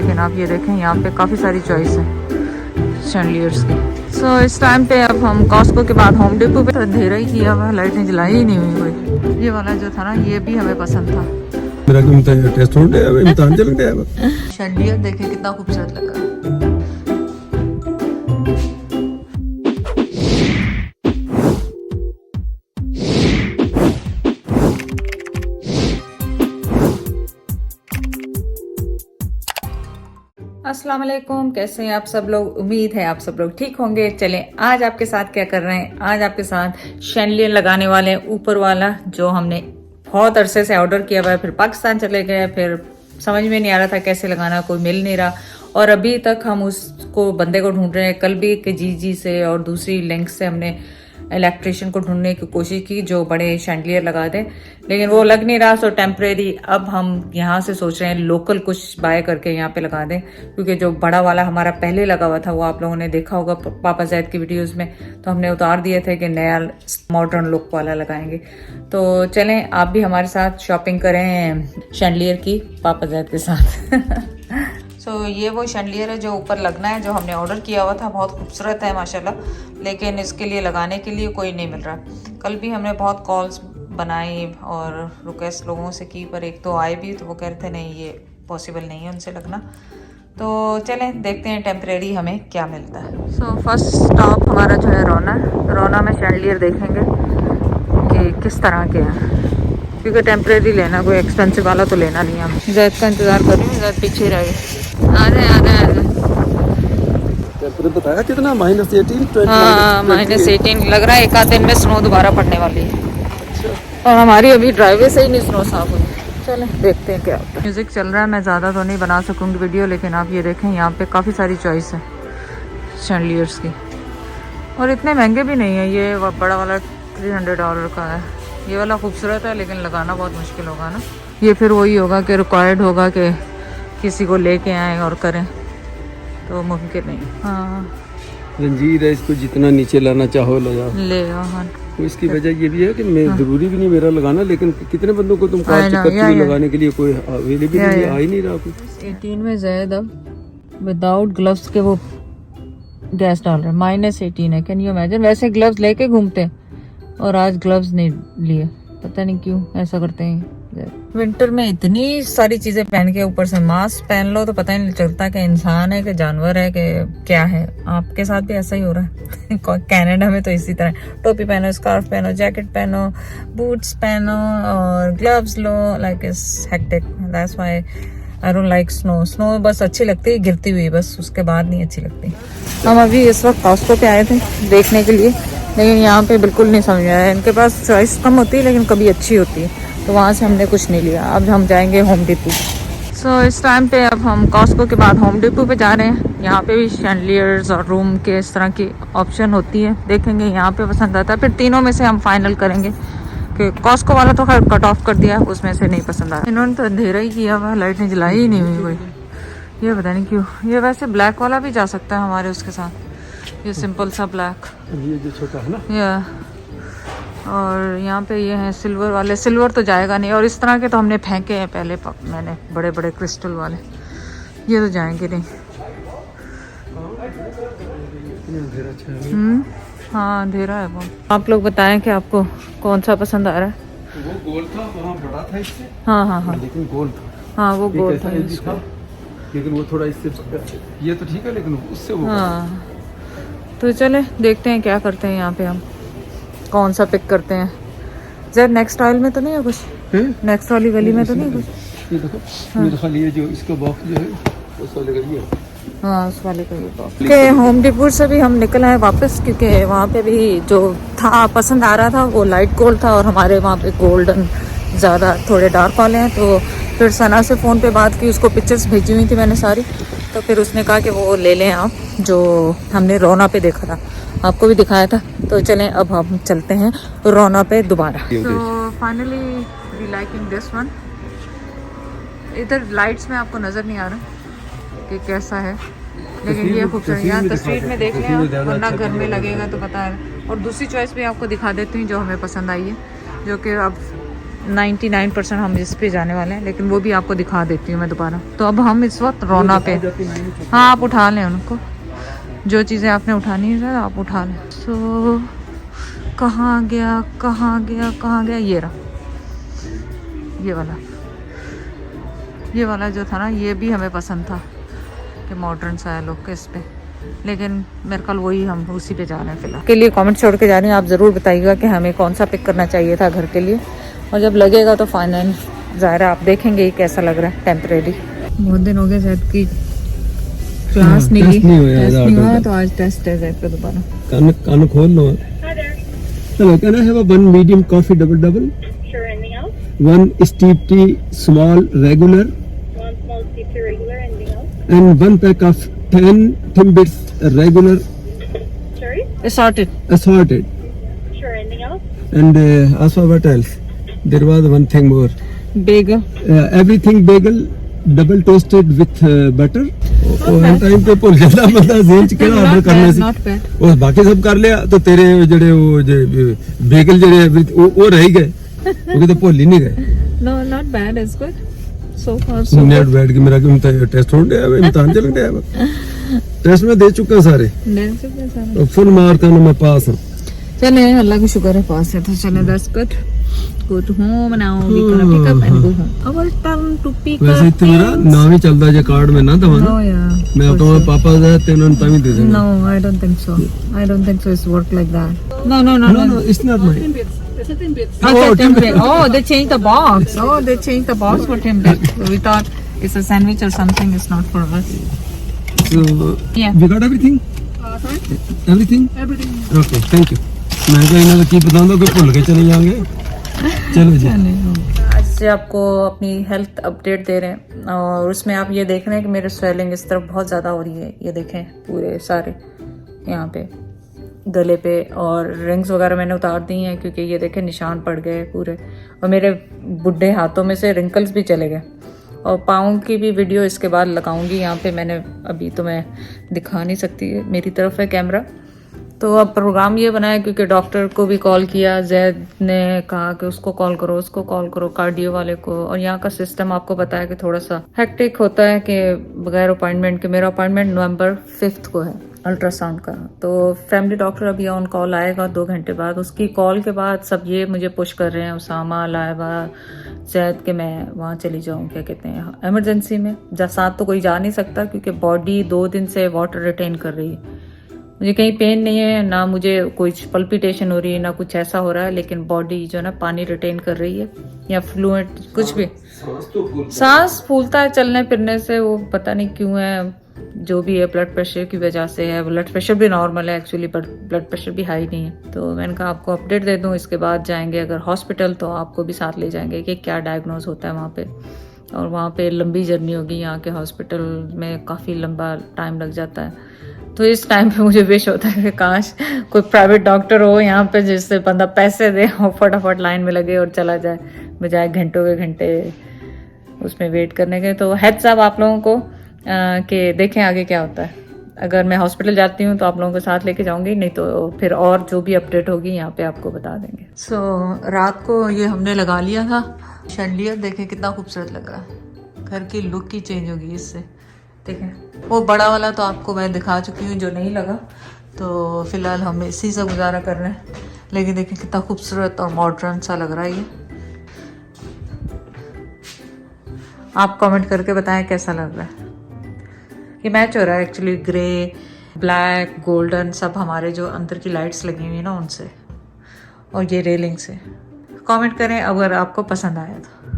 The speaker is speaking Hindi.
लेकिन आप ये देखें यहाँ पे काफ़ी सारी चॉइस है शैंडलियर्स की। सो इस टाइम पे अब हम कॉस्को के बाद होम डिपो पे, तो अंधेरा ही किया हुआ, लाइटें जलाई ही नहीं हुई कोई। ये वाला जो था ना, ये भी हमें पसंद था। मेरा टेस्ट इम्तिहान चल गया। शैंडलियर देखें कितना खूबसूरत लगा। अस्सलाम वालेकुम, कैसे हैं आप सब लोग? उम्मीद है आप सब लोग ठीक होंगे। चलें आज आपके साथ क्या कर रहे हैं, आज आपके साथ शैंडलियर लगाने वाले हैं, ऊपर वाला जो हमने बहुत अरसे से ऑर्डर किया हुआ है, फिर पाकिस्तान चले गए, फिर समझ में नहीं आ रहा था कैसे लगाना, कोई मिल नहीं रहा और अभी तक हम उसको बंदे को ढूंढ रहे हैं। कल भी जी से और दूसरी लिंक से हमने इलेक्ट्रिशियन को ढूंढने की कोशिश की जो बड़े शैंडलियर लगा दे, लेकिन वो लग नहीं रहा। सो टेम्परेरी अब हम यहाँ से सोच रहे हैं लोकल कुछ बाय करके यहाँ पे लगा दें, क्योंकि जो बड़ा वाला हमारा पहले लगा हुआ था वो आप लोगों ने देखा होगा पापा जैद की वीडियोस में, तो हमने उतार दिए थे कि नया मॉडर्न लुक वाला लगाएंगे। तो चलें आप भी हमारे साथ शॉपिंग करें शैंडलियर की पापा जैद के साथ। सो ये वो शैंडलियर है जो ऊपर लगना है, जो हमने ऑर्डर किया हुआ था। बहुत खूबसूरत है माशाल्लाह, लेकिन इसके लिए लगाने के लिए कोई नहीं मिल रहा। कल भी हमने बहुत कॉल्स बनाई और रिक्वेस्ट लोगों से की, पर एक तो आए भी तो वो कह रहे थे नहीं ये पॉसिबल नहीं है उनसे लगना। तो चलें देखते हैं टेम्परेरी हमें क्या मिलता है। सो फर्स्ट स्टॉप हमारा जो है रोना है। रोना में शैंडलियर देखेंगे कि किस तरह के हैं, क्योंकि टेम्परेरी लेना, कोई एक्सपेंसिव वाला तो लेना नहीं है। हम जैद का इंतज़ार कर रही हूँ, जैद पीछे रह गए। आ जाए बताया कितना -18 हाँ -18 लग रहा है। एक आध दिन में स्नो दोबारा पड़ने वाली है और हमारी अभी ड्राइवे से ही नहीं स्नो साफ हुई। चलें देखते हैं क्या होता है। म्यूज़िक चल रहा है, मैं ज़्यादा तो नहीं बना सकूँगी वीडियो, लेकिन आप ये देखें यहाँ पे काफ़ी सारी चॉइस है शैंडलियर्स की और इतने महंगे भी नहीं है। ये बड़ा वाला $300 का है। ये वाला खूबसूरत है लेकिन लगाना बहुत मुश्किल होगा ना। ये फिर वही होगा कि रिक्वायर्ड होगा कि किसी को लेके आए और करें, तो मुमकिन नहीं। हाँ रंजीर है, इसको जितना नीचे लाना चाहो ले जाओ, ले आओ। हाँ तो इसकी वजह ये भी है कि मैं जरूरी भी नहीं मेरा लगाना, लेकिन कितने बंदों को तुम कार चक्कर लगाने के लिए कोई अवेलेबल आ ही नहीं रहा। 18 में ज़ैद अब विदाउट ग्लव्स के वो गैस डाल रहे हैं। -18 है, कैन यू इमेजिन। वैसे ग्लव्स लेके घूमते और आज ग्लव्स नहीं लिए, पता नहीं क्यों ऐसा करते हैं। विंटर में इतनी सारी चीजें पहन के ऊपर से मास्क पहन लो तो पता ही नहीं चलता कि इंसान है कि जानवर है कि क्या है। आपके साथ भी ऐसा ही हो रहा है। कनाडा में तो इसी तरह टोपी पहनो, स्कार्फ पहनो, जैकेट पहनो, बूट्स पहनो और gloves low. Like it's hectic, that's why I don't like snow. Snow बस अच्छी लगती है गिरती हुई, बस उसके बाद नहीं अच्छी लगती। हम अभी इस वक्त कॉस्को पे आए थे देखने के लिए, लेकिन यहाँ पे बिल्कुल नहीं समझ आया। इनके पास चॉइस कम होती है लेकिन कभी अच्छी होती है, तो वहाँ से हमने कुछ नहीं लिया। अब हम जाएंगे होम डिपो। सो इस टाइम पे अब हम कॉस्को के बाद होम डिपो पे जा रहे हैं। यहाँ पे भी शैंडलियर्स और रूम के इस तरह की ऑप्शन होती है, देखेंगे यहाँ पे पसंद आता है, फिर तीनों में से हम फाइनल करेंगे कि कॉस्को वाला तो खैर कट ऑफ कर दिया, उसमें से नहीं पसंद आया। इन्होंने तो अंधेरा ही किया हुआ, लाइटें जलाई ही नहीं हुई कोई। ये पता नहीं क्यों। ये वैसे ब्लैक वाला भी जा सकता है हमारे उसके साथ, ये सिंपल सा ब्लैक, ये जो छोटा है ना। या और यहाँ पे ये हैं सिल्वर वाले। सिल्वर तो जाएगा नहीं, और इस तरह के तो हमने फेंके हैं पहले मैंने, बड़े बड़े क्रिस्टल वाले, ये तो जाएंगे नहीं। हाँ अंधेरा है वो। आप लोग बताएं कि आपको कौन सा पसंद आ रहा है। वो गोल था, वहाँ बड़ा था इससे। हाँ हाँ हाँ, लेकिन गोल था। हाँ वो गोल था, लेकिन वो थोड़ा इससे, ये तो ठीक है लेकिन उससे वो। हाँ तो चले देखते हैं क्या करते हैं। यहाँ पे हम कौन सा पिक करते हैं। जब नेक्स्ट आइल में तो नहीं है कुछ, नेक्स्ट वाली गली में तो नहीं कुछ। ये देखो मेरे ख्याल ये जो इसका बॉक्स जो है उस वाले गली है। हाँ उस वाले का ये बॉक्स के होम डिपो से भी हम निकल आए वापस, क्योंकि वहाँ पे भी जो था पसंद आ रहा था वो लाइट गोल्ड था और हमारे वहाँ पे गोल्डन ज़्यादा थोड़े डार्क वाले हैं। तो फिर सना से फ़ोन पे बात की, उसको पिक्चर्स भेजी हुई थी मैंने सारी, तो फिर उसने कहा कि वो ले लें आप, जो हमने रोना पे देखा था, आपको भी दिखाया था। तो चलें अब हम चलते हैं रोना पे दोबारा। तो finally we liking this one. इधर लाइट्स में आपको नज़र नहीं आ रहा कि कैसा है, लेकिन ये खूबसूरत। यहाँ तस्वीर में देख लें, वरना घर में लगेगा तो पता है। और दूसरी चॉइस भी आपको दिखा देती हूँ जो हमें पसंद आई है, जो कि अब 99% हम इस पे जाने वाले हैं, लेकिन वो भी आपको दिखा देती हूँ मैं दोबारा। तो अब हम इस वक्त रोना पे, हाँ आप उठा लें उनको, जो चीज़ें आपने उठानी है आप उठा लें। सो कहाँ गया कहाँ गया कहाँ गया, ये रहा, ये वाला जो था ना, ये भी हमें पसंद था कि मॉडर्न सा है लुक इस पे, लेकिन मेरे ख्याल वही हम उसी पे जा रहे हैं फिलहाल के लिए। कमेंट छोड़ के जा रही हैं, आप ज़रूर बताइएगा कि हमें कौन सा पिक करना चाहिए था घर के लिए, और जब लगेगा तो फाइनल ज़ाहिर है आप देखेंगे ही कैसा लग रहा है टेम्परेरी। बहुत दिन हो गए जैद की क्लास नहीं ली, टेस्ट नहीं हुआ, तो आज टेस्ट है जैद का दोबारा। कान खोल लो। Hello, can I have a one medium coffee double? Sure, anything else? One steep tea small regular, One small steep tea regular, anything else? and one pack of 10 Timbits regular Sorry? Assorted. assorted. Sure, anything else? And also what else? There was one thing more. Bagel. Everything bagel double toasted with butter. और टाइम पे भूल जाता बंदा जेन च केड़ा ऑर्डर करना सी, Not bad. और बाकी सब कर लिया, तो तेरे जेड़े वो बेगल जेड़े वो रह गए, वो तो भूल ही नहीं गए। No, not bad. It's good. So far, so net good. बैठ के मेरा टेस्ट होने है, इम्तिहान चल रहा है, टेस्ट में दे चुका सारे, और फुल मार्क है मैं पास हूँ। चले अल्लाह का शुक्र है पास है, तो चले that's good. Go to home now. We gonna pick up and go home. Our turn to pick वैसे up. इतने मेरा नाम ही चलता जे कार्ड में ना दवा No, yeah. मैं for तो sure. पापा का तेन तामी दे देना। No, I don't think so. I don't think so. It's work like that. No, no, no, No, no. no, it's not mine. Okay, Timbit. Oh, they changed the box. Oh, they changed the box for Timbit. We thought it's a sandwich or something. It's not for us. So Yeah. we got everything? Everything? Everything. Okay, thank you. मैं तो इन्हें की बताऊंगा कि भूल के चले जाएंगे। चलो जी। आज से आपको अपनी हेल्थ अपडेट दे रहे हैं, और उसमें आप ये देख रहे हैं कि मेरे स्वेलिंग इस तरफ बहुत ज़्यादा हो रही है। ये देखें पूरे सारे यहाँ पे गले पे, और रिंग्स वगैरह मैंने उतार दी हैं क्योंकि ये देखें निशान पड़ गए पूरे, और मेरे बुढ़े हाथों में से रिंकल्स भी चले गए। और पाँव की भी वीडियो इसके बाद लगाऊंगी यहाँ पे, मैंने अभी तो मैं दिखा नहीं सकती, मेरी तरफ है कैमरा। तो अब प्रोग्राम ये बनाया क्योंकि डॉक्टर को भी कॉल किया, जैद ने कहा कि उसको कॉल करो, उसको कॉल करो, कार्डियो वाले को। और यहाँ का सिस्टम आपको पता है कि थोड़ा सा हेक्टिक होता है कि बगैर अपॉइंटमेंट के। मेरा अपॉइंटमेंट नवंबर 5 को है अल्ट्रासाउंड का, तो फैमिली डॉक्टर अभी ऑन कॉल आएगा 2 घंटे बाद। उसकी कॉल के बाद सब ये मुझे पुश कर रहे हैं, उसामा, लाइबा, जैद, कि मैं वहाँ चली जाऊँ, क्या कहते हैं, इमरजेंसी में। साथ तो कोई जा नहीं सकता क्योंकि बॉडी 2 दिन से वाटर रिटेन कर रही है। मुझे कहीं पेन नहीं है, ना मुझे कुछ पल्पिटेशन हो रही है, ना कुछ ऐसा हो रहा है, लेकिन बॉडी जो है ना पानी रिटेन कर रही है, या फ्लूएंट कुछ भी। सांस फूलता है चलने फिरने से, वो पता नहीं क्यों है, जो भी है ब्लड प्रेशर की वजह से है। ब्लड प्रेशर भी नॉर्मल है एक्चुअली, बट ब्लड प्रेशर भी हाई नहीं है। तो मैंने कहा आपको अपडेट दे दूं, इसके बाद जाएंगे अगर हॉस्पिटल तो आपको भी साथ ले जाएंगे कि क्या डायग्नोज होता है वहाँ पे। और वहाँ पे लंबी जर्नी होगी, यहाँ के हॉस्पिटल में काफ़ी लंबा टाइम लग जाता है। तो इस टाइम पे मुझे विश होता है कि काश कोई प्राइवेट डॉक्टर हो यहाँ पे, जिससे बंदा पैसे दे और फटाफट लाइन में लगे और चला जाए, बजाय घंटों के घंटे उसमें वेट करने के। तो हेड्स अप आप लोगों को कि देखें आगे क्या होता है। अगर मैं हॉस्पिटल जाती हूँ तो आप लोगों को साथ लेके जाऊंगी, नहीं तो फिर और जो भी अपडेट होगी यहाँ पे आपको बता देंगे। रात को ये हमने लगा लिया था शैंडलियर, देखें कितना खूबसूरत लग रहा है, घर की लुक ही चेंज होगी इससे। देखें वो बड़ा वाला तो आपको मैं दिखा चुकी हूँ जो नहीं लगा, तो फिलहाल हम इसी से गुजारा कर रहे हैं। लेकिन देखें कितना खूबसूरत और मॉडर्न सा लग रहा है ये। आप कमेंट करके बताएं कैसा लग रहा है। ये मैच हो रहा है एक्चुअली ग्रे, ब्लैक, गोल्डन, सब हमारे जो अंदर की लाइट्स लगी हुई है ना उनसे, और ये रेलिंग से। कमेंट करें अगर आपको पसंद आया तो।